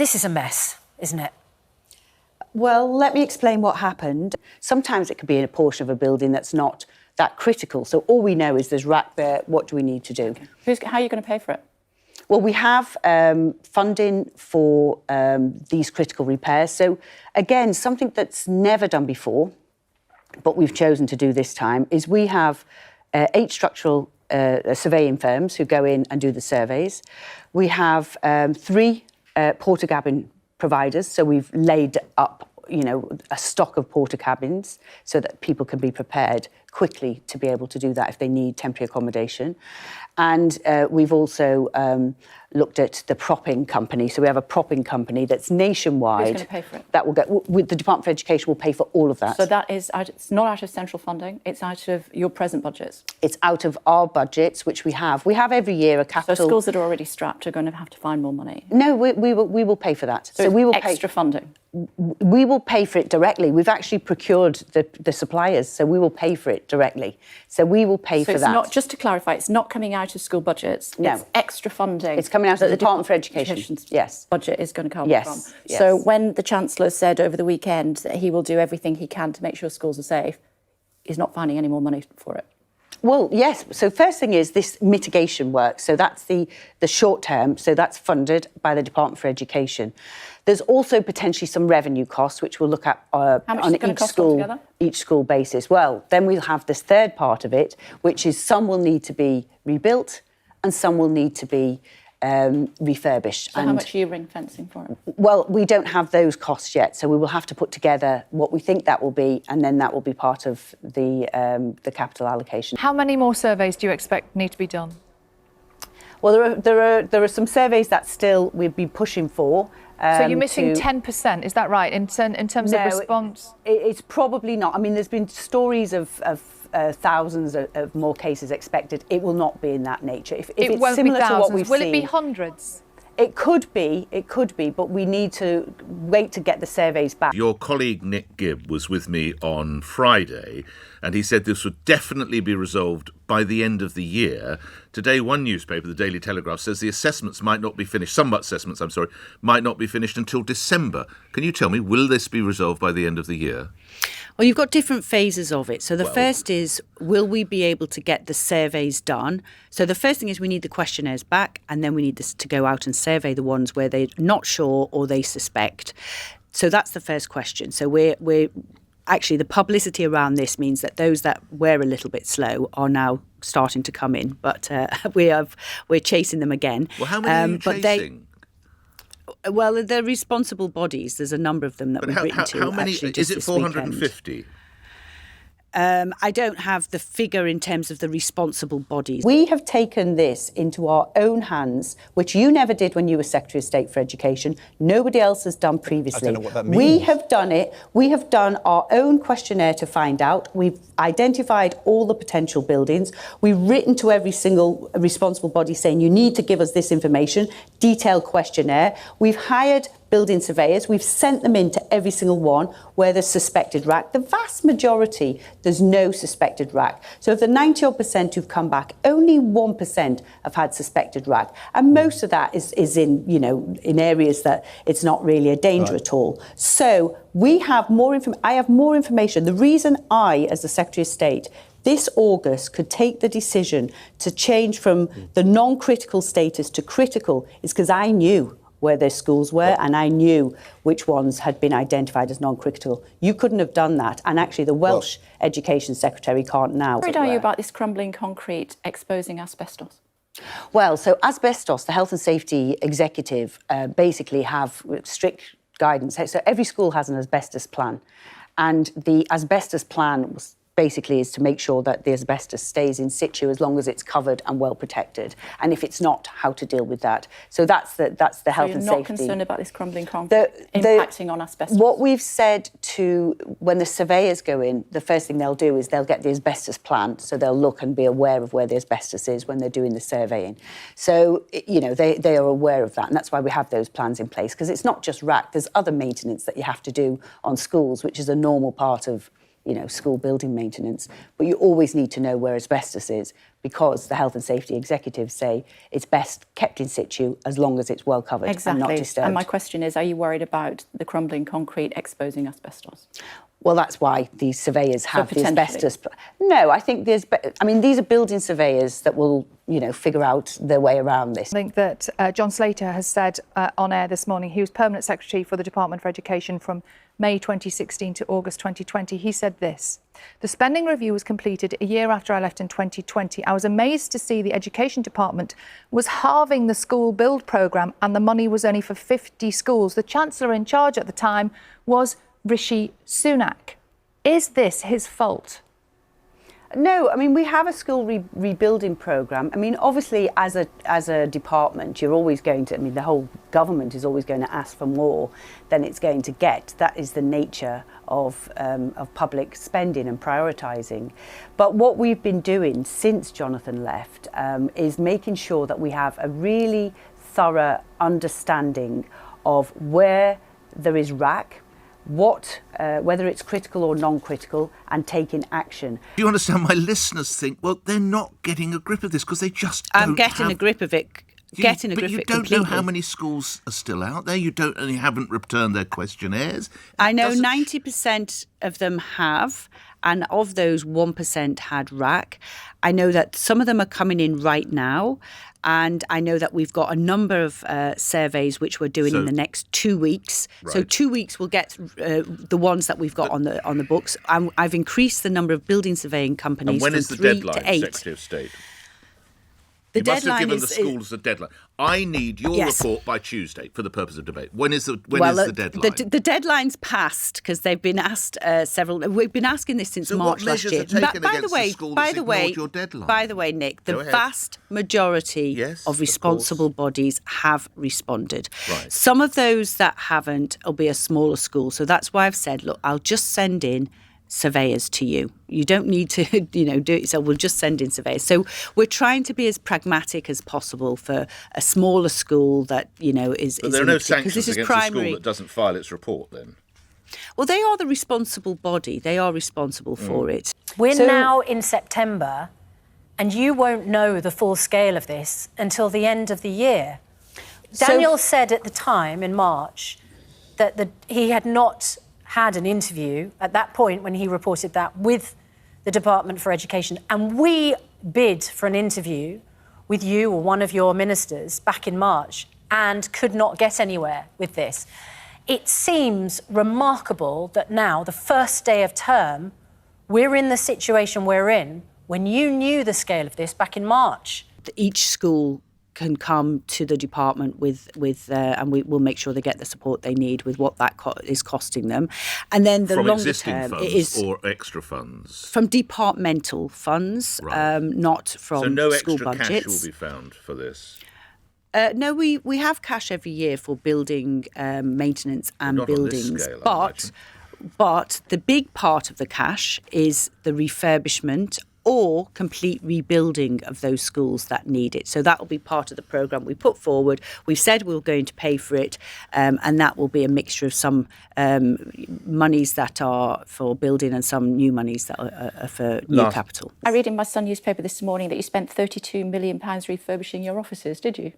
This is a mess, isn't it? Well, let me explain what happened. Sometimes it could be in a portion of a building that's not that critical. So all we know is there's rack there. What do we need to do? Okay. How are you going to pay for it? Well, we have funding for these critical repairs. So again, something that's never done before, but we've chosen to do this time, is we have 8 structural surveying firms who go in and do the surveys. We have 3 porta cabin providers, so we've laid up, a stock of porta cabins so that people can be prepared quickly to be able to do that if they need temporary accommodation. And we've also looked at the propping company. So we have a propping company that's nationwide. Who's going to pay for it? That will get, with the Department for Education will pay for all of that. So that is, it's not out of central funding, it's out of your present budgets? It's out of our budgets, which we have. We have every year a capital... So schools that are already strapped are going to have to find more money? No, we will pay for that. So we will extra funding? We will pay for it directly. We've actually procured the suppliers, so we will pay for it directly. So we will pay for that. So it's not, just to clarify, it's not coming out of school budgets. No. It's extra funding. It's coming out of the Department for Education. Yes. Budget is going to come yes. from. Yes. So when the Chancellor said over the weekend that he will do everything he can to make sure schools are safe, he's not finding any more money for it. Well, yes. So first thing is this mitigation work. So that's the short term. So that's funded by the Department for Education. There's also potentially some revenue costs, which we'll look at on each school basis. Well, then we'll have this third part of it, which is some will need to be rebuilt and some will need to be refurbished. So how much are you ring fencing for it? Well, we don't have those costs yet, so we will have to put together what we think that will be, and then that will be part of the capital allocation. How many more surveys do you expect need to be done? Well, there are some surveys that still we've been pushing for. So you're missing 10%, is that right, in terms of response? It's probably not. I mean, there's been stories of thousands of more cases expected. It will not be in that nature. If it it's won't similar be thousands. To what we've will seen, it be hundreds? It could be, but we need to wait to get the surveys back. Your colleague Nick Gibb was with me on Friday, and he said this would definitely be resolved by the end of the year. Today, one newspaper, the Daily Telegraph, says the assessments might not be finished, might not be finished until December. Can you tell me, will this be resolved by the end of the year? Well, you've got different phases of it. So the first is, will we be able to get the surveys done? So the first thing is we need the questionnaires back, and then we need this to go out and survey the ones where they're not sure or they suspect. So that's the first question. So we're actually, the publicity around this means that those that were a little bit slow are now starting to come in, but we're chasing them again. Well, how many are you chasing? Well, they're responsible bodies. There's a number of them that we've written to. How many? Is it 450? I don't have the figure in terms of the responsible bodies. We have taken this into our own hands, which you never did when you were Secretary of State for Education. Nobody else has done previously. I don't know what that means. We have done it. We have done our own questionnaire to find out. We've identified all the potential buildings. We've written to every single responsible body saying, you need to give us this information, detailed questionnaire. We've hired building surveyors. We've sent them into every single one where there's suspected rack. The vast majority, there's no suspected rack. So of the 90% who've come back, only 1% have had suspected rack. And most of that is in, in areas that it's not really a danger at all. So we have more I have more information. The reason I, as the Secretary of State, this August could take the decision to change from the non-critical status to critical is because I knew where their schools were, and I knew which ones had been identified as non-critical. You couldn't have done that, and actually the Welsh Education Secretary can't now. How worried are you about this crumbling concrete exposing asbestos? Well, so asbestos, the Health and Safety Executive basically have strict guidance. So every school has an asbestos plan, and the asbestos plan was basically is to make sure that the asbestos stays in situ as long as it's covered and well protected. And if it's not, how to deal with that. So that's the health and safety. You're not concerned about this crumbling concrete impacting on asbestos? What we've said to, when the surveyors go in, the first thing they'll do is they'll get the asbestos plan, so they'll look and be aware of where the asbestos is when they're doing the surveying. So, they are aware of that, and that's why we have those plans in place, because it's not just rack, there's other maintenance that you have to do on schools, which is a normal part of school building maintenance, but you always need to know where asbestos is, because the health and safety executives say it's best kept in situ as long as it's well covered and not disturbed. And my question is, are you worried about the crumbling concrete exposing asbestos? Well, that's why these surveyors have the asbestos. No, I think these are building surveyors that will, figure out their way around this. I think that John Slater has said on air this morning, he was Permanent Secretary for the Department for Education from May 2016 to August 2020. He said this: "The spending review was completed a year after I left in 2020. I was amazed to see the Education Department was halving the school build programme and the money was only for 50 schools. The Chancellor in charge at the time was Rishi Sunak. Is this his fault?" No, we have a school rebuilding programme. Obviously, as a department, you're always going to, the whole government is always going to ask for more than it's going to get. That is the nature of public spending and prioritising. But what we've been doing since Jonathan left is making sure that we have a really thorough understanding of where there is rack, whether it's critical or non-critical, and taking action. Do you understand? My listeners think, well, they're not getting a grip of this because they just don't I'm getting a grip of it. But you don't know how many schools are still out there. You haven't returned their questionnaires. I know 90% of them have, and of those 1% had rack. I know that some of them are coming in right now, and I know that we've got a number of surveys which we're doing in the next 2 weeks. Right. So 2 weeks we'll get the ones that we've got on the books. I've increased the number of building surveying companies. And when is the deadline, Secretary of State? You must have given the schools a deadline. I need your report by Tuesday for the purpose of debate. When is the deadline? The deadline's passed because they've been asked several. We've been asking this since March last year. By the way, Nick, the vast majority of responsible bodies have responded. Right. Some of those that haven't will be a smaller school. So that's why I've said, look, I'll just send in surveyors to you. You don't need to, do it. So we'll just send in surveyors. So we're trying to be as pragmatic as possible for a smaller school that, is. But there are no sanctions against a school that doesn't file its report then? Well, they are the responsible body. They are responsible for it. We're now in September, and you won't know the full scale of this until the end of the year. Daniel said at the time in March that he had not had an interview at that point when he reported that with the Department for Education. And we bid for an interview with you or one of your ministers back in March and could not get anywhere with this. It seems remarkable that now, the first day of term, we're in the situation we're in when you knew the scale of this back in March. Each school can come to the department and we will make sure they get the support they need with what that is costing them. And then the longer term is or extra funds from departmental funds, not from so no school extra budgets. Cash will be found for this. No, we have cash every year for building maintenance and buildings, but the big part of the cash is the refurbishment or complete rebuilding of those schools that need it. So that will be part of the programme we put forward. We've said we're going to pay for it, and that will be a mixture of some monies that are for building and some new monies that are for new capital. I read in my Sun newspaper this morning that you spent £32 million refurbishing your offices, did you?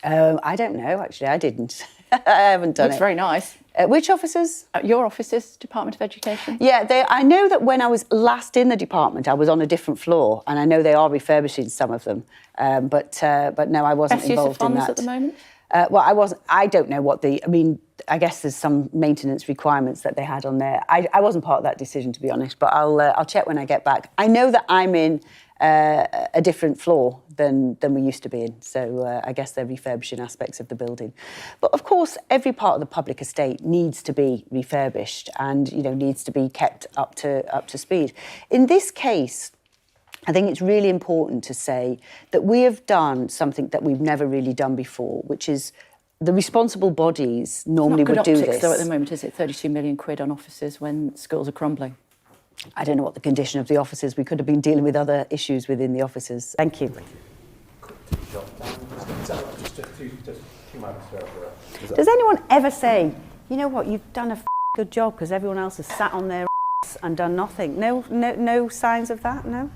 I don't know, actually. I didn't. I haven't done it. Looks very nice. Which offices? Your offices, Department of Education. Yeah, I know that when I was last in the department, I was on a different floor, and I know they are refurbishing some of them. But no, I wasn't involved in that. Best use of funds at the moment? Well, I wasn't. I don't know what I guess there's some maintenance requirements that they had on there. I wasn't part of that decision, to be honest. But I'll check when I get back. I know that I'm in a different floor than we used to be in. So I guess they're refurbishing aspects of the building. But of course, every part of the public estate needs to be refurbished and needs to be kept up to speed. In this case, I think it's really important to say that we have done something that we've never really done before, which is the responsible bodies normally would do this. Though at the moment, is it 32 million quid on offices when schools are crumbling? I don't know what the condition of the offices. We could have been dealing with other issues within the offices. Thank you. Does anyone ever say, you know what, you've done a good job because everyone else has sat on their and done nothing. No signs of that, no?